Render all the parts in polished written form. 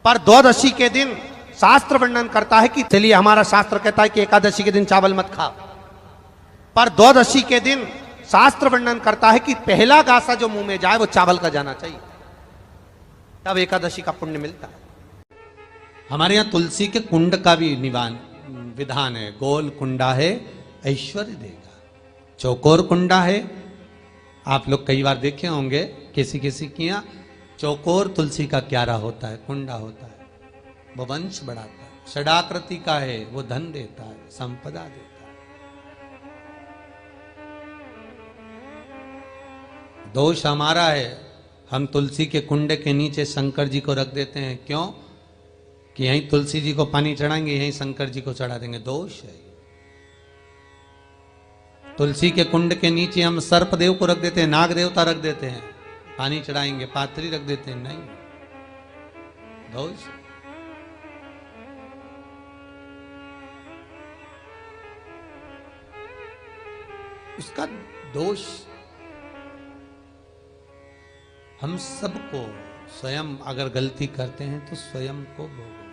पर द्वादशी के दिन शास्त्र वर्णन करता है कि चलिए हमारा शास्त्र कहता है कि एकादशी के दिन चावल मत खाओ, पर द्वादशी के दिन शास्त्र वर्णन करता है कि पहला गासा जो मुंह में जाए वो चावल का जाना चाहिए, तब एकादशी का पुण्य मिलता है। हमारे यहां तुलसी के कुंड का भी विधान है। गोल कुंडा है ऐश्वर्य देगा, चौकोर कुंडा है। आप लोग कई बार देखे होंगे किसी किसी के यहाँ चौकोर तुलसी का क्यारा होता है, कुंडा होता है, वो वंश बढ़ाता है। षडाकृति का है, वो धन देता है, संपदा देता है। दोष हमारा है, हम तुलसी के कुंड के नीचे शंकर जी को रख देते हैं। क्यों? कि यहीं तुलसी जी को पानी चढ़ाएंगे, यहीं शंकर जी को चढ़ा देंगे। दोष है। तुलसी के कुंड के नीचे हम सर्पदेव को रख देते हैं, नाग देवता रख देते हैं, पानी चढ़ाएंगे, पात्री रख देते हैं, नहीं, दोष। उसका दोष हम सबको स्वयं अगर गलती करते हैं तो स्वयं को भोगना।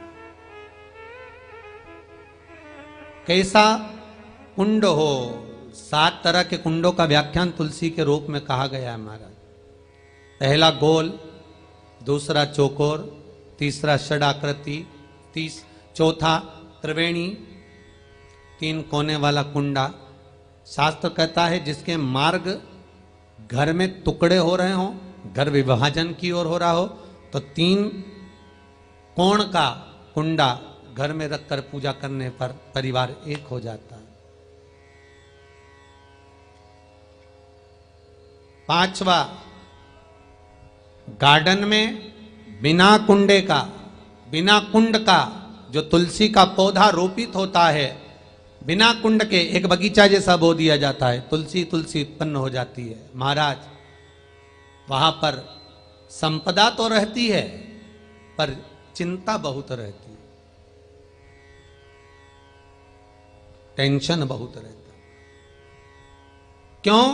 कैसा कुंड हो, 7 तरह के कुंडों का व्याख्यान तुलसी के रूप में कहा गया है महाराज। पहला गोल, दूसरा चौकोर, तीसरा षडाकृति, चौथा त्रिवेणी, 3 कोने वाला कुंडा। शास्त्र कहता है जिसके मार्ग घर में टुकड़े हो रहे हों, घर विभाजन की ओर हो रहा हो, तो 3 कोण का कुंडा घर में रखकर पूजा करने पर परिवार एक हो जाता है। 5वां, गार्डन में बिना कुंडे का, बिना कुंड का जो तुलसी का पौधा रोपित होता है, बिना कुंड के एक बगीचा जैसा बो दिया जाता है, तुलसी तुलसी उत्पन्न हो जाती है। महाराज वहां पर संपदा तो रहती है पर चिंता बहुत रहती है, टेंशन बहुत रहता है। क्यों?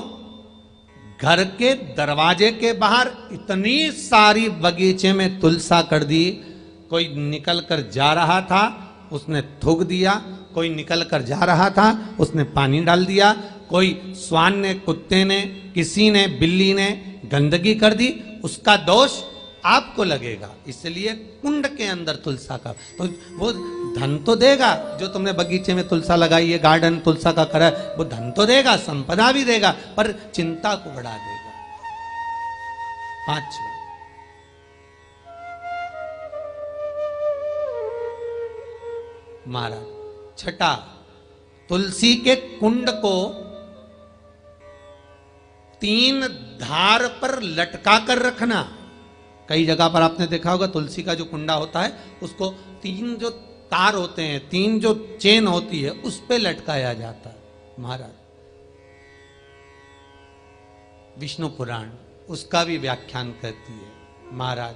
घर के दरवाजे के बाहर इतनी सारी बगीचे में तुलसा कर दी। कोई निकल कर जा रहा था, उसने थूक दिया, कोई निकल कर जा रहा था, उसने पानी डाल दिया, कोई श्वान ने, कुत्ते ने, किसी ने, बिल्ली ने गंदगी कर दी, उसका दोष आपको लगेगा। इसलिए कुंड के अंदर तुलसा का, तो वो धन तो देगा, जो तुमने बगीचे में तुलसा लगाई है, गार्डन तुलसा का करा, वो धन तो देगा, संपदा भी देगा, पर चिंता को बढ़ा देगा। 5वां, महाराज 6, तुलसी के कुंड को 3 धार पर लटका कर रखना। कई जगह पर आपने देखा होगा तुलसी का जो कुंडा होता है उसको 3 जो तार होते हैं, 3 जो चेन होती है, उस पे लटकाया जाता है। महाराज विष्णु पुराण उसका भी व्याख्यान करती है। महाराज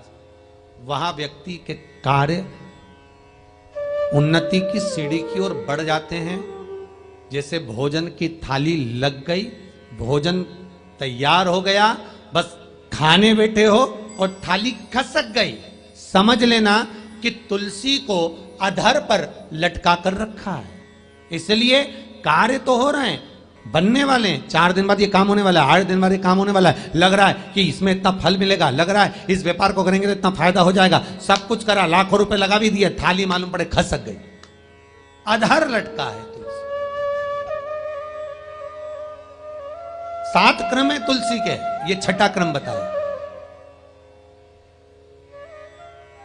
वहां व्यक्ति के कार्य उन्नति की सीढ़ी की ओर बढ़ जाते हैं। जैसे भोजन की थाली लग गई, भोजन तैयार हो गया, बस खाने बैठे हो और थाली खसक गई, समझ लेना कि तुलसी को अधर पर लटका कर रखा है। इसलिए कार्य तो हो रहे हैं, बनने वाले हैं, 4 दिन बाद ये काम होने वाला है, 8 दिन बाद ये काम होने वाला है, लग रहा है कि इसमें इतना फल मिलेगा, लग रहा है इस व्यापार को करेंगे तो इतना फायदा हो जाएगा, सब कुछ करा, लाखों रुपए लगा भी दिए, थाली मालूम पड़े खसक गई, अधर लटका है तुलसी। 7 क्रम है तुलसी के, ये 6ठा क्रम बताया।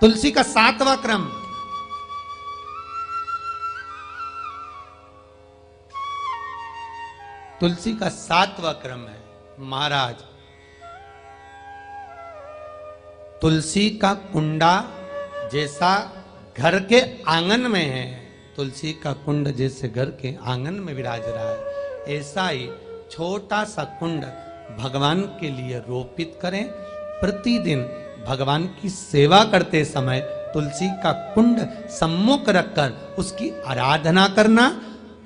तुलसी का 7वां क्रम, तुलसी का 7वां क्रम है। महाराज तुलसी का कुंडा जैसा घर के आंगन में है, तुलसी का कुंड जैसे घर के आंगन में विराज रहा है, ऐसा ही छोटा सा कुंड भगवान के लिए रोपित करें। प्रतिदिन भगवान की सेवा करते समय तुलसी का कुंड सम्मुख रखकर उसकी आराधना करना,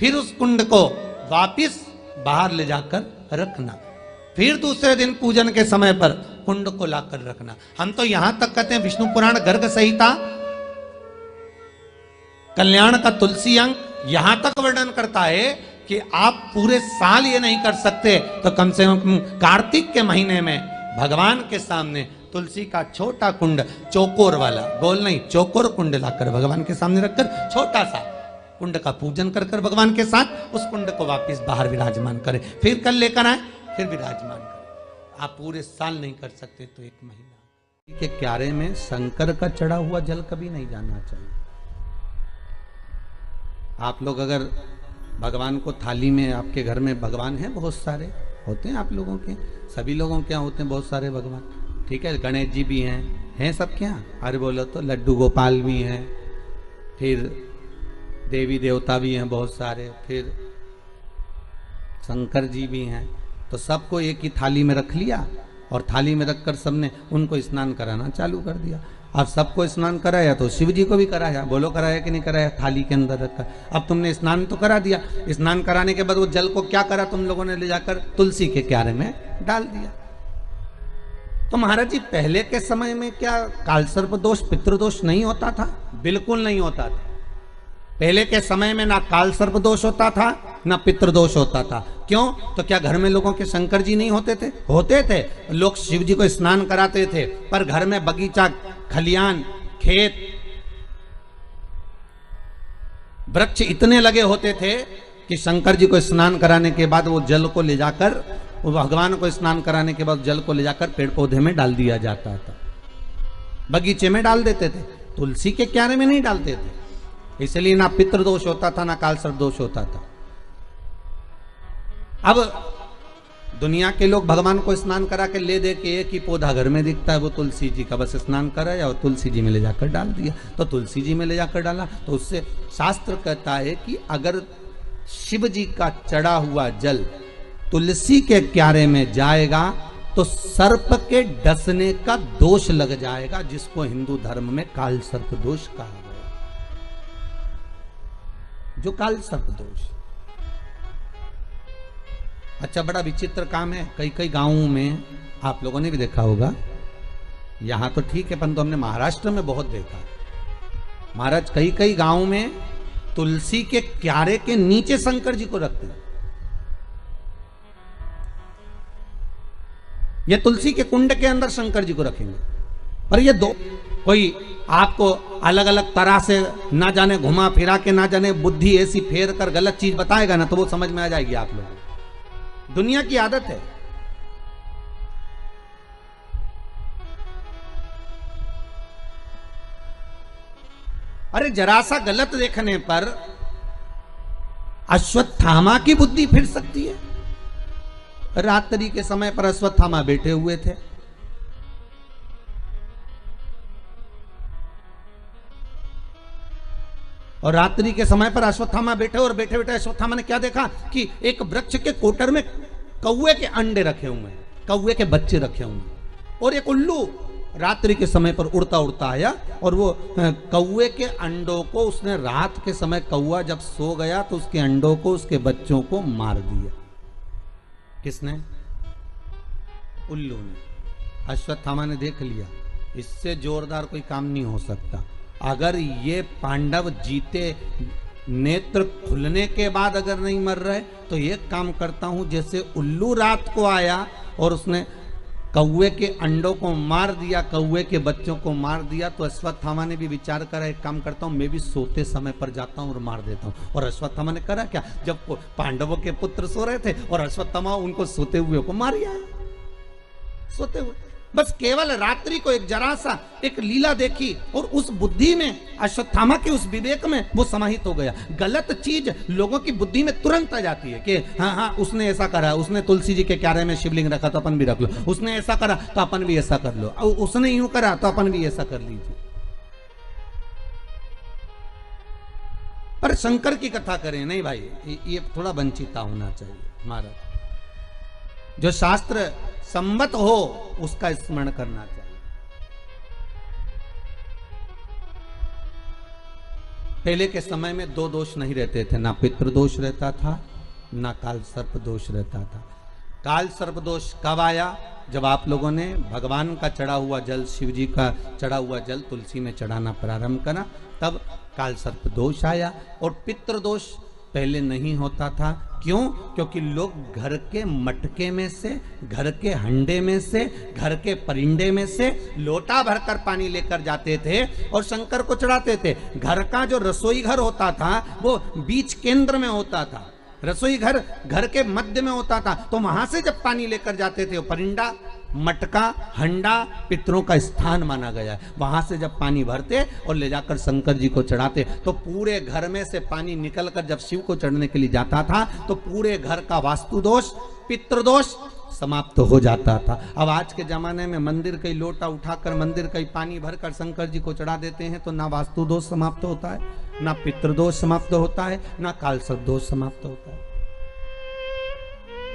फिर उस कुंड को वापिस बाहर ले जाकर रखना, फिर दूसरे दिन पूजन के समय पर कुंड को लाकर रखना। हम तो यहां तक कहते हैं विष्णु पुराण गर्ग संहिता कल्याण का तुलसी अंग यहां तक वर्णन करता है कि आप पूरे साल ये नहीं कर सकते तो कम से कम कार्तिक के महीने में भगवान के सामने तुलसी का छोटा कुंड, चौकोर वाला, गोल नहीं, चौकोर कुंड लाकर भगवान के सामने रखकर छोटा सा कुंड का पूजन कर कर भगवान के साथ उस कुंड को वापस बाहर विराजमान करें, फिर कल लेकर आए, फिर विराजमान करें। आप पूरे साल नहीं कर सकते तो एक महीना के क्यारे में शंकर का चढ़ा हुआ जल कभी नहीं जाना चाहिए। आप लोग अगर भगवान को थाली में, आपके घर में भगवान हैं बहुत सारे, होते हैं आप लोगों के, सभी लोगों के यहाँ होते हैं बहुत सारे भगवान, ठीक है, गणेश जी भी हैं सबके यहाँ, अरे बोलो तो लड्डू गोपाल भी हैं, फिर देवी देवता भी हैं बहुत सारे, फिर शंकर जी भी हैं, तो सबको एक ही थाली में रख लिया और थाली में रखकर सबने उनको स्नान कराना चालू कर दिया। अब सबको स्नान कराया तो शिव जी को भी कराया, बोलो कराया कि नहीं कराया, थाली के अंदर रखा। अब तुमने स्नान तो करा दिया, स्नान कराने के बाद वो जल को क्या करा तुम लोगों ने, ले जाकर तुलसी के क्यारे में डाल दिया। तो महाराज जी पहले के समय में क्या कालसर्प दोष, पितृदोष नहीं होता था? बिल्कुल नहीं होता था। पहले के समय में ना कालसर्प दोष होता था ना पितृदोष होता था। क्यों? तो क्या घर में लोगों के शंकर जी नहीं होते थे? होते थे। लोग शिव जी को स्नान कराते थे, पर घर में बगीचा, खलियान, खेत, वृक्ष इतने लगे होते थे कि शंकर जी को स्नान कराने के बाद वो जल को ले जाकर, भगवान को स्नान कराने के बाद जल को ले जाकर पेड़ पौधे में डाल दिया जाता था, बगीचे में डाल देते थे, तुलसी के क्यारे में नहीं डालते थे। इसलिए ना पितृदोष होता था ना कालसर्प दोष होता था। अब दुनिया के लोग भगवान को स्नान करा के ले दे के एक ही पौधा घर में दिखता है, वो तुलसी जी का, बस स्नान कराया और तुलसी जी में ले जाकर डाल दिया। तो तुलसी जी में ले जाकर डाला तो उससे शास्त्र कहता है कि अगर शिव जी का चढ़ा हुआ जल तुलसी के क्यारे में जाएगा तो सर्प के डसने का दोष लग जाएगा, जिसको हिंदू धर्म में काल सर्प दोष कहा गया। जो काल सर्प दोष, अच्छा बड़ा विचित्र काम है। कई कई गांवों में आप लोगों ने भी देखा होगा, यहां तो ठीक है परंतु हमने महाराष्ट्र में बहुत देखा। महाराज कई कई गांवों में तुलसी के क्यारे के नीचे शंकर जी को रखते हैं। ये तुलसी के कुंड के अंदर शंकर जी को रखेंगे, पर ये दो कोई आपको अलग अलग तरह से ना जाने घुमा फिरा के, ना जाने बुद्धि ऐसी फेर कर गलत चीज बताएगा ना, तो वो समझ में आ जाएगी आप लोगों। दुनिया की आदत है। अरे जरा सा गलत देखने पर अश्वत्थामा की बुद्धि फिर सकती है। रात्रि के समय पर अश्वत्थामा बैठे हुए थे, और रात्रि के समय पर अश्वत्थामा बैठे, और बैठे बैठे अश्वत्थामा ने क्या देखा कि एक वृक्ष के कोटर में कौवे के अंडे रखे हुए हैं, कौवे के बच्चे रखे हुए हैं, और एक उल्लू रात्रि के समय पर उड़ता उड़ता आया और वो कौवे के अंडों को उसने, रात के समय कौवा जब सो गया तो उसके अंडों को, उसके बच्चों को मार दिया। किसने? उल्लू ने। अश्वत्थामा ने देख लिया इससे जोरदार कोई काम नहीं हो सकता। अगर ये पांडव जीते, नेत्र खुलने के बाद अगर नहीं मर रहे, तो ये काम करता हूं, जैसे उल्लू रात को आया और उसने कौवे के अंडों को मार दिया, कौवे के बच्चों को मार दिया, तो अश्वत्थामा ने भी विचार करा, एक काम करता हूं, मैं भी सोते समय पर जाता हूं और मार देता हूं। और अश्वत्थामा ने करा क्या, जब पांडवों के पुत्र सो रहे थे और अश्वत्थामा उनको सोते हुए को मार आया, सोते हुए। बस केवल रात्रि को एक जरा सा एक लीला देखी और उस बुद्धि में, अश्वत्थामा के उस विवेक में वो समाहित हो गया। गलत चीज लोगों की बुद्धि में तुरंत आ जाती है कि हाँ हाँ उसने ऐसा करा, उसने तुलसी जी के क्यारे में शिवलिंग रखा तो अपन भी रख लो, उसने ऐसा करा तो अपन भी ऐसा कर लो, उसने यूं करा तो अपन भी ऐसा कर लीजिए। पर शंकर की कथा करें नहीं भाई, ये थोड़ा वंचिता होना चाहिए। महाराज जो शास्त्र सम्मत हो उसका स्मरण करना चाहिए। पहले के समय में दो दोष नहीं रहते थे, ना पितृदोष रहता था ना काल सर्प दोष रहता था। काल सर्पदोष कब आया? जब आप लोगों ने भगवान का चढ़ा हुआ जल, शिव जी का चढ़ा हुआ जल तुलसी में चढ़ाना प्रारंभ करा, तब काल सर्पदोष आया। और पितृदोष पहले नहीं होता था। क्यों? क्योंकि लोग घर के मटके में से, घर के हंडे में से, घर के परिंडे में से लोटा भरकर पानी लेकर जाते थे और शंकर को चढ़ाते थे। घर का जो रसोई घर होता था वो बीच केंद्र में होता था, रसोई घर घर के मध्य में होता था। तो वहां से जब पानी लेकर जाते थे, वो परिंडा, मटका, हंडा पितरों का स्थान माना गया है। वहां से जब पानी भरते और ले जाकर शंकर जी को चढ़ाते, तो पूरे घर में से पानी निकलकर जब शिव को चढ़ने के लिए जाता था, तो पूरे घर का वास्तु दोष, पितृदोष समाप्त हो जाता था। अब आज के जमाने में मंदिर कई लोटा उठाकर, मंदिर कई पानी भरकर शंकर जी को चढ़ा देते हैं, तो ना वास्तु दोष समाप्त होता है, ना पितृदोष समाप्त होता है, ना काल सर्प दोष समाप्त होता है।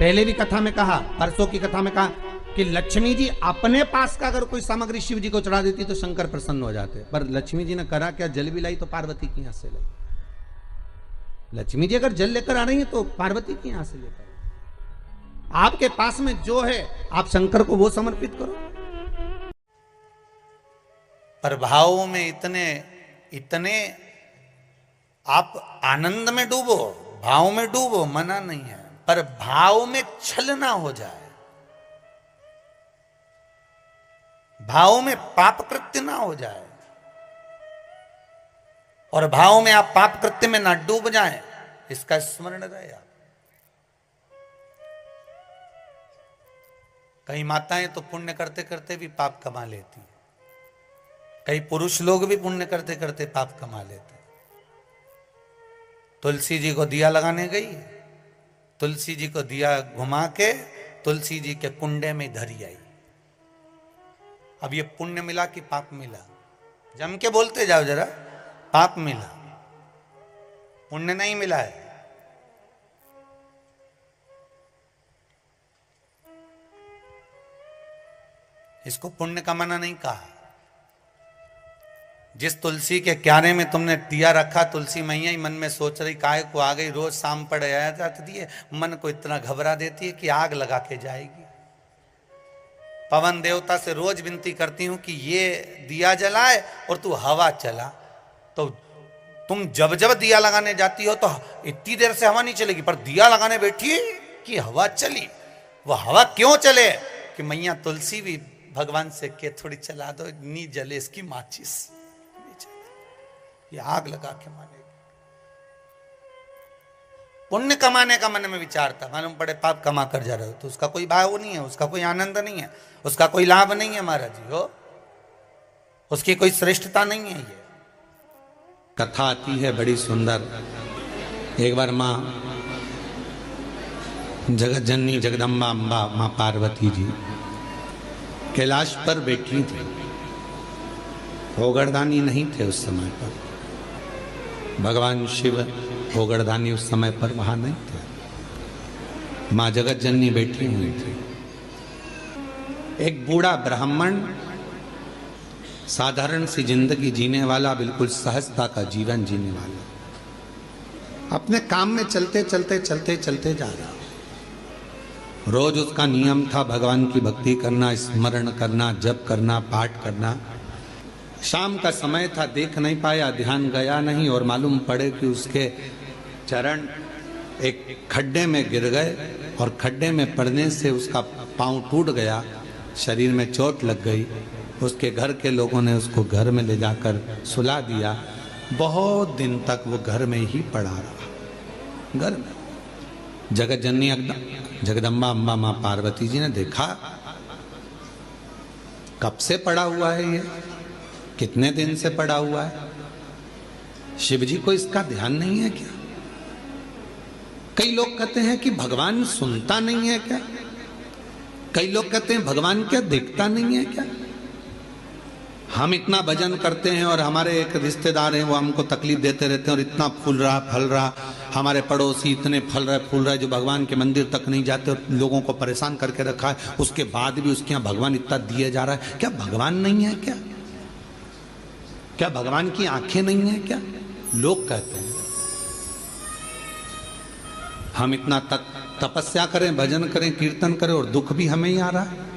पहले भी कथा में कहा, परसों की कथा में कहा कि लक्ष्मी जी अपने पास का अगर कोई सामग्री शिव जी को चढ़ा देती तो शंकर प्रसन्न हो जाते। पर लक्ष्मी जी ने करा क्या? जल भी लाई तो पार्वती की यहां से लाई। लक्ष्मी जी अगर जल लेकर आ रही है तो पार्वती की यहां से लेकर। आपके पास में जो है आप शंकर को वो समर्पित करो। पर भावों में इतने इतने आप आनंद में डूबो, भाव में डूबो, मना नहीं है, पर भाव में छल ना हो जाए, भाव में पाप कृत्य ना हो जाए, और भाव में आप पाप कृत्य में ना डूब जाएं, इसका स्मरण रहे। आप कई माताएं तो पुण्य करते करते भी पाप कमा लेती, कई पुरुष लोग भी पुण्य करते करते पाप कमा लेते। तुलसी जी को दिया लगाने गई, तुलसी जी को दिया घुमा के तुलसी जी के कुंडे में धरी आई। अब ये पुण्य मिला कि पाप मिला? जम के बोलते जाओ जरा, पाप मिला, पुण्य नहीं मिला है। इसको पुण्य कमाना नहीं कहा। जिस तुलसी के क्यारे में तुमने दिया रखा, तुलसी मैया ही मन में सोच रही काहे को आ गई, रोज शाम पड़ आया जाती है, मन को इतना घबरा देती है कि आग लगा के जाएगी। पवन देवता से रोज विनती करती हूं कि ये दिया जलाए और तू हवा चला। तो तुम जब जब दिया लगाने जाती हो तो इतनी देर से हवा नहीं चलेगी, पर दिया लगाने बैठी कि हवा चली। वो हवा क्यों चले? कि मैया तुलसी भी भगवान से के थोड़ी चला दो, नी जले इसकी माचिस, ये आग लगा के मानेगी। पुण्य कमाने का मन में विचार था, मालूम पड़े पाप कमा कर जा रहे हो तो उसका कोई भाव नहीं है, उसका कोई आनंद नहीं है, उसका कोई लाभ नहीं है महाराज जी हो, उसकी कोई श्रेष्ठता नहीं है। ये कथा आती है बड़ी सुंदर। एक बार माँ जगत जननी जगदम्बा अम्बा माँ पार्वती जी कैलाश पर बैठी थी। भोगड़दानी नहीं थे उस समय पर, भगवान शिव भोगड़दानी उस समय पर वहां नहीं थे। माँ जगत जननी बैठी हुई थी। एक बूढ़ा ब्राह्मण, साधारण सी जिंदगी जीने वाला, बिल्कुल सहजता का जीवन जीने वाला, अपने काम में चलते चलते चलते चलते जा रहा। रोज उसका नियम था भगवान की भक्ति करना, स्मरण करना, जप करना, पाठ करना। शाम का समय था, देख नहीं पाया, ध्यान गया नहीं, और मालूम पड़े कि उसके चरण एक खड्डे में गिर गए और खड्डे में पड़ने से उसका पांव टूट गया, शरीर में चोट लग गई। उसके घर के लोगों ने उसको घर में ले जाकर सुला दिया। बहुत दिन तक वो घर में ही पड़ा रहा। घर में जगत जननी जगदम्बा अम्बा माँ पार्वती जी ने देखा, कब से पड़ा हुआ है ये, कितने दिन से पड़ा हुआ है, शिव जी को इसका ध्यान नहीं है क्या? कई लोग कहते हैं कि भगवान सुनता नहीं है क्या? कई लोग कहते हैं भगवान क्या देखता नहीं है क्या? हम इतना भजन करते हैं और हमारे एक रिश्तेदार हैं वो हमको तकलीफ देते रहते हैं, और इतना फूल रहा फल रहा, हमारे पड़ोसी इतने फल रहे फूल रहे जो भगवान के मंदिर तक नहीं जाते और लोगों को परेशान करके रखा है, उसके बाद भी उसके यहाँ भगवान इतना दिए जा रहा है। क्या भगवान नहीं है क्या? क्या भगवान की आंखें नहीं है क्या? लोग कहते हैं। हम इतना तक तपस्या करें, भजन करें, कीर्तन करें और दुख भी हमें ही आ रहा है।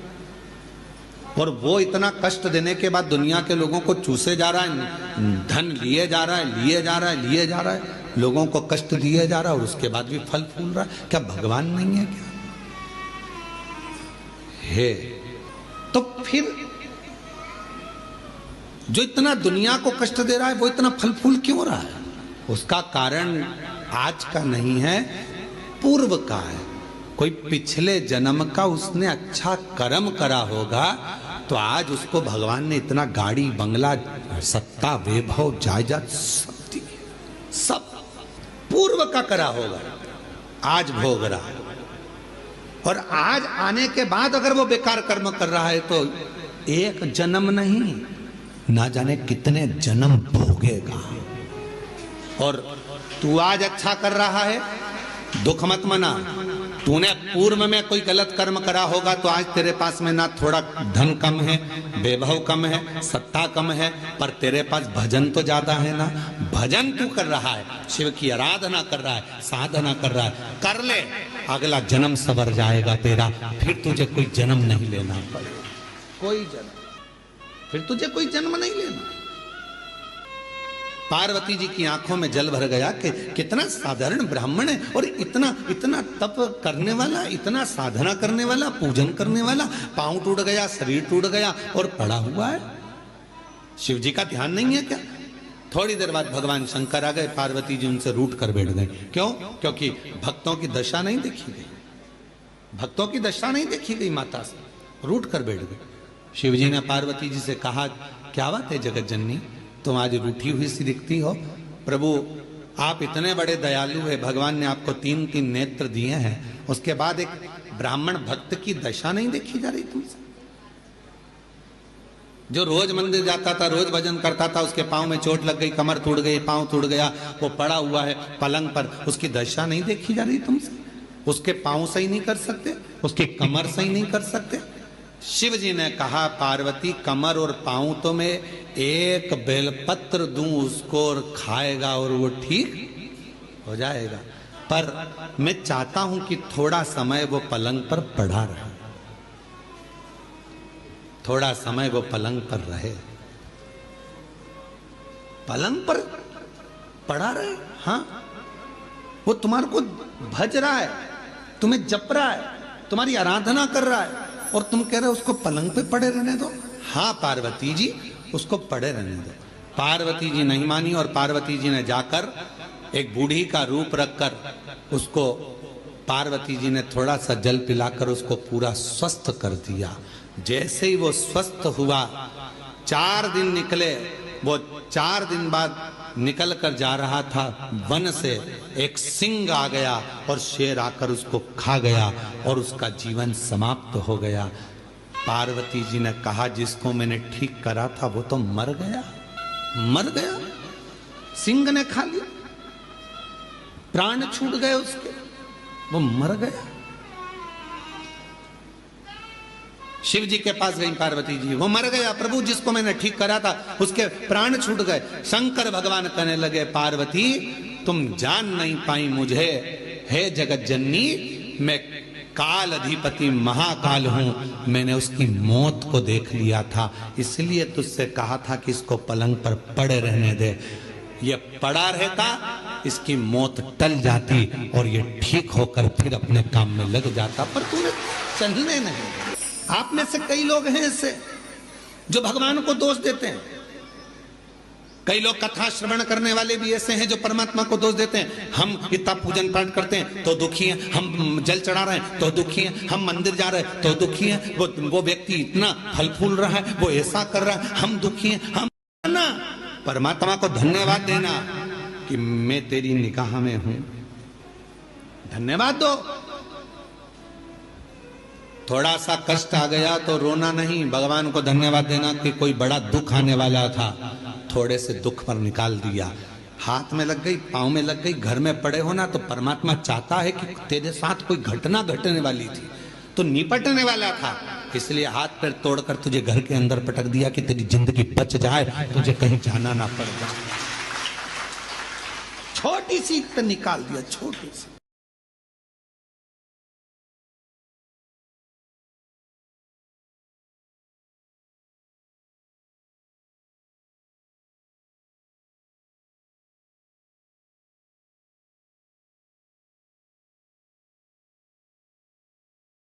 और वो इतना कष्ट देने के बाद दुनिया के लोगों को चूसे जा रहा है, धन लिए जा रहा है, लिए जा रहा है, लिए जा रहा है, लोगों को कष्ट दिए जा रहा है और उसके बाद भी फल फूल रहा है। क्या भगवान नहीं है क्या? है। तो फिर जो इतना दुनिया को कष्ट दे रहा है वो इतना फल फूल क्यों रहा है? उसका कारण आज का नहीं है, पूर्व का है। कोई पिछले जन्म का उसने अच्छा कर्म करा होगा तो आज उसको भगवान ने इतना गाड़ी, बंगला, सत्ता, वैभव, जायदाद सब दी। सब पूर्व का करा होगा, आज भोग रहा है। और आज आने के बाद अगर वो बेकार कर्म कर रहा है तो एक जन्म नहीं, ना जाने कितने जन्म भोगेगा। और तू आज अच्छा कर रहा है, दुख मत मना। तूने पूर्व में कोई गलत कर्म करा होगा तो आज तेरे पास में ना थोड़ा धन कम है, वैभव कम है, सत्ता कम है, पर तेरे पास भजन तो ज्यादा है ना। भजन तू कर रहा है, शिव की आराधना कर रहा है, साधना कर रहा है, कर ले, अगला जन्म सवर जाएगा तेरा। फिर तुझे कोई जन्म नहीं लेना पड़ेगा, कोई जन्म, फिर तुझे कोई जन्म नहीं लेना। पार्वती जी की आंखों में जल भर गया कि कितना साधारण ब्राह्मण है और इतना इतना तप करने वाला, इतना साधना करने वाला, पूजन करने वाला, पांव टूट गया, शरीर टूट गया और पड़ा हुआ है। शिव जी का ध्यान नहीं है क्या? थोड़ी देर बाद भगवान शंकर आ गए, पार्वती जी उनसे रूठ कर बैठ गए। क्यों? क्योंकि भक्तों की दशा नहीं देखी गई, भक्तों की दशा नहीं देखी गई, माता से रूठ कर बैठ गए। शिव जी ने पार्वती जी से कहा, क्या बात है जगत जननी, तुम आज रूठी हुई सी दिखती हो। प्रभु आप इतने बड़े दयालु है, भगवान ने आपको 3-3 नेत्र दिए हैं, उसके बाद एक ब्राह्मण भक्त की दशा नहीं देखी जा रही तुमसे? जो रोज मंदिर जाता था, रोज भजन करता था, उसके पांव में चोट लग गई, कमर टूट गई, पांव टूट गया, वो पड़ा हुआ है पलंग पर, उसकी दशा नहीं देखी जा रही तुमसे? उसके पांव सही नहीं कर सकते, उसकी कमर सही नहीं कर सकते? शिव जी ने कहा, पार्वती कमर और पांव तो मैं एक बेलपत्र दूं उसको और खाएगा और वो ठीक हो जाएगा, पर मैं चाहता हूं कि थोड़ा समय वो पलंग पर पड़ा रहे, थोड़ा समय वो पलंग पर रहे, पलंग पर पड़ा रहे। हाँ, वो तुम्हारे को भज रहा है, तुम्हें जप रहा है, तुम्हारी आराधना कर रहा है और तुम कह रहे हो उसको पलंग पे पड़े रहने दो। हाँ पार्वती जी, उसको पड़े रहने दो। पार्वती जी नहीं मानी और पार्वती जी ने जाकर एक बूढ़ी का रूप रखकर उसको, पार्वती जी ने थोड़ा सा जल पिलाकर उसको पूरा स्वस्थ कर दिया। जैसे ही वो स्वस्थ हुआ, 4 दिन निकले, वो 4 दिन बाद निकल कर जा रहा था, वन से एक सिंह आ गया और शेर आकर उसको खा गया और उसका जीवन समाप्त हो गया। पार्वती जी ने कहा, जिसको मैंने ठीक करा था वो तो मर गया, मर गया, सिंह ने खा लिया, प्राण छूट गए उसके, वो मर गया। शिव जी के पास गई पार्वती जी, वो मर गया प्रभु, जिसको मैंने ठीक करा था उसके प्राण छूट गए। शंकर भगवान कहने लगे, पार्वती तुम जान नहीं पाई मुझे, हे जगत जननी, मैं काल अधिपति महाकाल हूं, मैंने उसकी मौत को देख लिया था, इसलिए तुझसे कहा था कि इसको पलंग पर पड़े रहने दे। ये पड़ा रहता, इसकी मौत टल जाती और ये ठीक होकर फिर अपने काम में लग जाता, पर तूने चलने नहीं। आप में से कई लोग हैं ऐसे जो भगवान को दोष देते हैं, कई लोग कथा श्रवण करने वाले भी ऐसे हैं जो परमात्मा को दोष देते हैं। हम इतना पूजन पाठ करते हैं तो दुखी हैं, हम जल चढ़ा रहे हैं तो दुखी हैं, हम मंदिर जा रहे हैं तो दुखी हैं, वो व्यक्ति इतना फल फूल रहा है, वो ऐसा कर रहा है, हम दुखी हैं। हम ना परमात्मा को धन्यवाद देना कि मैं तेरी निगाह में हूं, धन्यवाद दो। थोड़ा सा कष्ट आ गया तो रोना नहीं, भगवान को धन्यवाद देना कि कोई बड़ा दुख आने वाला था, थोड़े से दुख पर निकाल दिया। हाथ में लग गई, पांव में लग गई, घर में पड़े हो ना, तो परमात्मा चाहता है कि तेरे साथ कोई घटना घटने वाली थी, तो निपटने वाला था, इसलिए हाथ पैर तोड़कर तुझे घर के अंदर पटक दिया कि तेरी जिंदगी बच जाए, तुझे कहीं जाना ना पड़ जाए। छोटी सी निकाल दिया, छोटी सी।